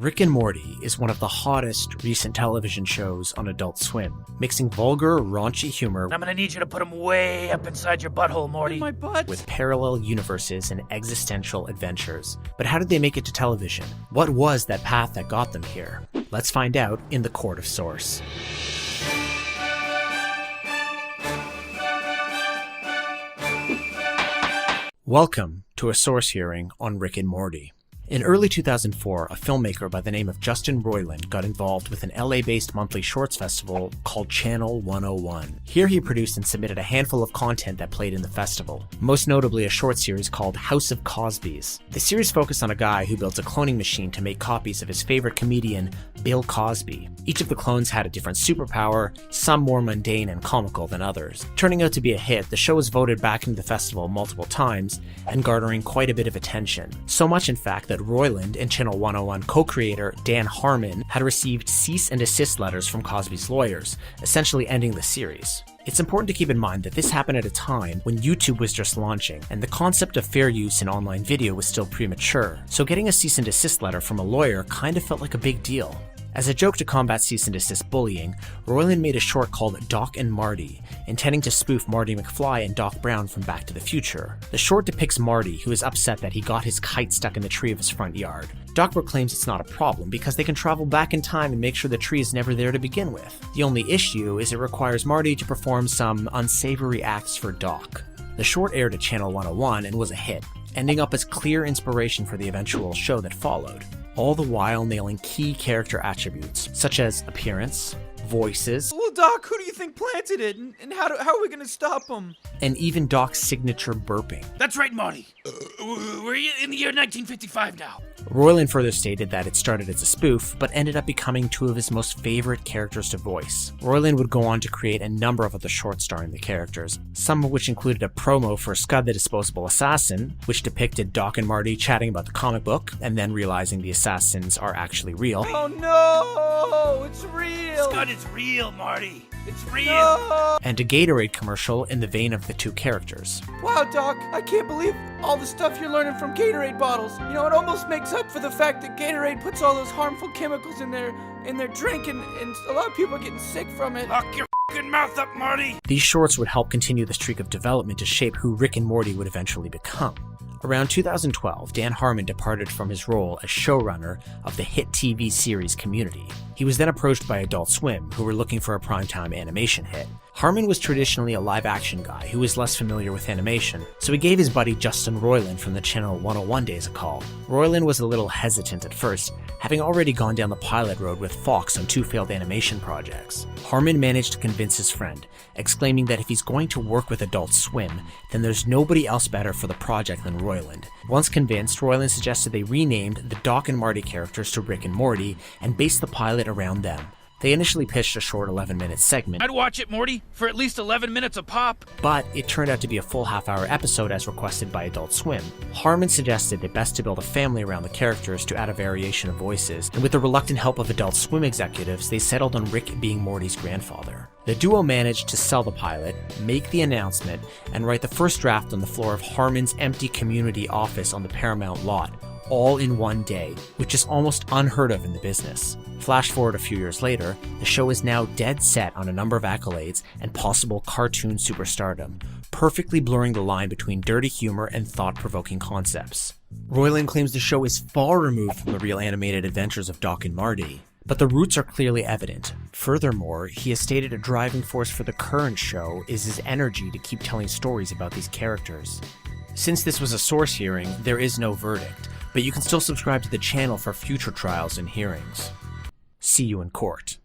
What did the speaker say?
Rick and Morty is one of the hottest recent television shows on Adult Swim, mixing vulgar, raunchy humor I'm gonna need you to put them way up inside your butthole, Morty. In my butt? with parallel universes and existential adventures. But how did they make it to television? What was that path that got them here? Let's find out in the Court of Source. Welcome to a source hearing on Rick and Morty. In early 2004, a filmmaker by the name of Justin Roiland got involved with an LA-based monthly shorts festival called Channel 101. Here he produced and submitted a handful of content that played in the festival, most notably a short series called House of Cosbys. The series focused on a guy who builds a cloning machine to make copies of his favorite comedian, Bill Cosby. Each of the clones had a different superpower, some more mundane and comical than others. Turning out to be a hit, the show was voted back into the festival multiple times and garnering quite a bit of attention. So much in fact that Roiland and Channel 101 co-creator Dan Harmon had received cease and desist letters from Cosby's lawyers, essentially ending the series. It's important to keep in mind that this happened at a time when YouTube was just launching, and the concept of fair use in online video was still premature, so getting a cease and desist letter from a lawyer kind of felt like a big deal. As a joke to combat cease and desist bullying, Roiland made a short called Doc and Marty, intending to spoof Marty McFly and Doc Brown from Back to the Future. The short depicts Marty, who is upset that he got his kite stuck in the tree of his front yard. Doc proclaims it's not a problem because they can travel back in time and make sure the tree is never there to begin with. The only issue is it requires Marty to perform some unsavory acts for Doc. The short aired at Channel 101 and was a hit, ending up as clear inspiration for the eventual show that followed, all the while nailing key character attributes such as appearance, voices, Well, Doc, who do you think planted it? And how are we gonna stop him? and even Doc's signature burping. That's right, Morty. We're in the year 1955 now. Roiland further stated that it started as a spoof, but ended up becoming two of his most favorite characters to voice. Roiland would go on to create a number of other shorts starring the characters, some of which included a promo for Scud the Disposable Assassin, which depicted Doc and Marty chatting about the comic book, and then realizing the assassins are actually real. Oh no! It's real! Scud is real, Morty. It's real. No! And a Gatorade commercial in the vein of the two characters. Wow, Doc, I can't believe all the stuff you're learning from Gatorade bottles. You know, it almost makes up for the fact that Gatorade puts all those harmful chemicals in their drink, and a lot of people are getting sick from it. Lock your fucking mouth up, Morty. These shorts would help continue the streak of development to shape who Rick and Morty would eventually become. Around 2012, Dan Harmon departed from his role as showrunner of the hit TV series Community. He was then approached by Adult Swim, who were looking for a primetime animation hit. Harmon was traditionally a live-action guy who was less familiar with animation, so he gave his buddy Justin Roiland from the Channel 101 days a call. Roiland was a little hesitant at first, having already gone down the pilot road with Fox on two failed animation projects. Harmon managed to convince his friend, exclaiming that if he's going to work with Adult Swim, then there's nobody else better for the project than Roiland. Once convinced, Roiland suggested they renamed the Doc and Marty characters to Rick and Morty and based the pilot around them. They initially pitched a short 11-minute segment, I'd watch it, Morty, for at least 11 minutes a pop. but it turned out to be a full half-hour episode as requested by Adult Swim. Harmon suggested it best to build a family around the characters to add a variation of voices, and with the reluctant help of Adult Swim executives, they settled on Rick being Morty's grandfather. The duo managed to sell the pilot, make the announcement, and write the first draft on the floor of Harmon's empty community office on the Paramount lot, all in one day, which is almost unheard of in the business. Flash forward a few years later, the show is now dead set on a number of accolades and possible cartoon superstardom, perfectly blurring the line between dirty humor and thought-provoking concepts. Roiland claims the show is far removed from the real animated adventures of Doc and Marty, but the roots are clearly evident. Furthermore, he has stated a driving force for the current show is his energy to keep telling stories about these characters. Since this was a source hearing, there is no verdict, but you can still subscribe to the channel for future trials and hearings. See you in court.